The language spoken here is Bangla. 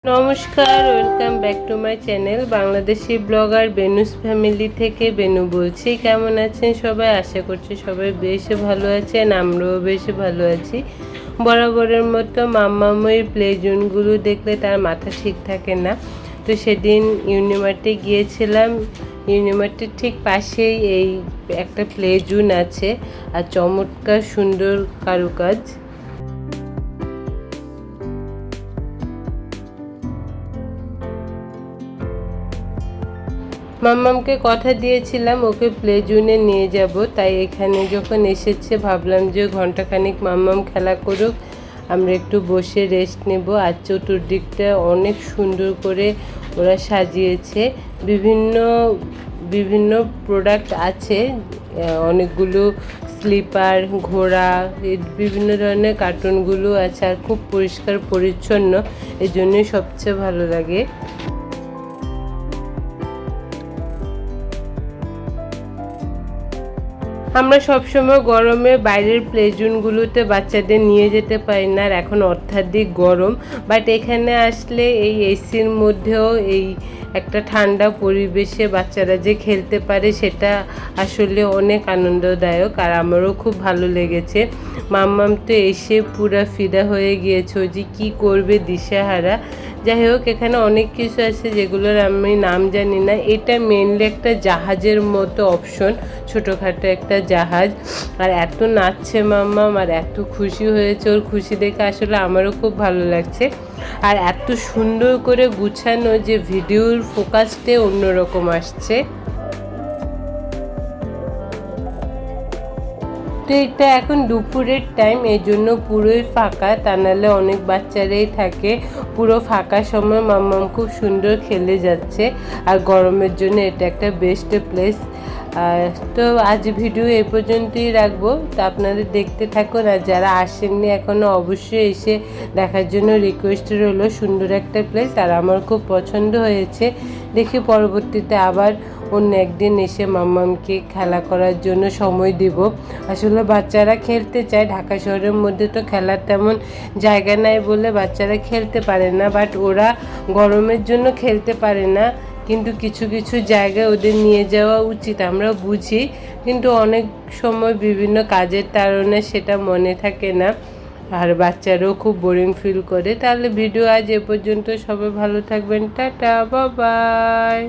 নমস্কার, welcome back to my channel Bangladeshi blogger Benu's family থেকে বেনু বলছি। কেমন আছেন সবাই? আশা করছি সবাই বেশ ভালো আছেন, আমরাও বেশ ভালো আছি। বরাবরের মতো মাম্মামের প্লে জোনগুলো দেখলে তার মাথা ঠিক থাকে না, তো সেদিন ইউনিমার্টে গিয়েছিলাম। ইউনিমার্টের ঠিক পাশেই এই একটা প্লে জোন আছে, আর চমৎকার সুন্দর কারুকাজ। মাম্মামকে কথা দিয়েছিলাম ওকে প্লে জোনে নিয়ে যাব, তাই এখানে যখন এসেছে ভাবলাম যে ঘন্টাখানিক মাম্মাম খেলা করুক, আমরা একটু বসে রেস্ট নেব। আর চতুর্দিকটা অনেক সুন্দর করে ওরা সাজিয়েছে, বিভিন্ন বিভিন্ন প্রোডাক্ট আছে, অনেকগুলো স্লিপার, ঘোড়া, বিভিন্ন ধরনের কার্টুনগুলো আছে, আর খুব পরিষ্কার পরিচ্ছন্ন, এই জন্যই সবচেয়ে ভালো লাগে। আমরা সবসময় গরমে বাইরের প্লে জোনগুলোতে বাচ্চাদের নিয়ে যেতে পারি না, আর এখন অত্যাধিক গরম। বাট এখানে আসলে এই এসির মধ্যেও এই একটা ঠান্ডা পরিবেশে বাচ্চারা যে খেলতে পারে সেটা আসলে অনেক আনন্দদায়ক, আর আমারও খুব ভালো লেগেছে। মাম্মাম তো এসে পুরা ফিদা হয়ে গিয়েছে, ও যে কী করবে দিশেহারা। যাই হোক, এখানে অনেক কিছু আছে যেগুলোর আমি নাম জানি না। এটা মেনলি একটা জাহাজের মতো অপশন, ছোটোখাটো একটা জাহাজ। আর এত নাচছে মাম্মাম, আর এত খুশি হয়েছে, ওর খুশি দেখে আসলে আমারও খুব ভালো লাগছে। আর এত সুন্দর করে গুছানো যে ভিডিওর ফোকাসটা অন্যরকম আসছে। তো এটা এখন দুপুরের টাইম, এই জন্য পুরোই ফাঁকা, তা নাহলে অনেক বাচ্চারাই থাকে। পুরো ফাঁকা সময় মাম্মাম খুব সুন্দর খেলে যাচ্ছে, আর গরমের জন্য এটা একটা বেস্ট প্লেস। তো আজ ভিডিও এই পর্যন্তই রাখবো, তো আপনাদের দেখতে থাকুন। আর যারা আসেননি এখনও অবশ্যই এসে দেখার জন্য রিকোয়েস্ট রইল। সুন্দর একটা প্লেস, আর আমার খুব পছন্দ হয়েছে। দেখি পরবর্তীতে আবার অন্য একদিন এসে মাম্মামকে খেলা করার জন্য সময় দিব। আসলে বাচ্চারা খেলতে চায়, ঢাকা শহরের মধ্যে তো খেলার তেমন জায়গা নাই বলে বাচ্চারা খেলতে পারে না। বাট ওরা গরমের জন্য খেলতে পারে না, কিন্তু কিছু কিছু জায়গায় ওদের নিয়ে যাওয়া উচিত, আমরা বুঝি, কিন্তু অনেক সময় বিভিন্ন কাজের কারণে সেটা মনে থাকে না, আর বাচ্চারাও খুব বোরিং ফিল করে। তাহলে ভিডিও আজ এ পর্যন্ত, সবাই ভালো থাকবেন, টাটা, বাই বাই।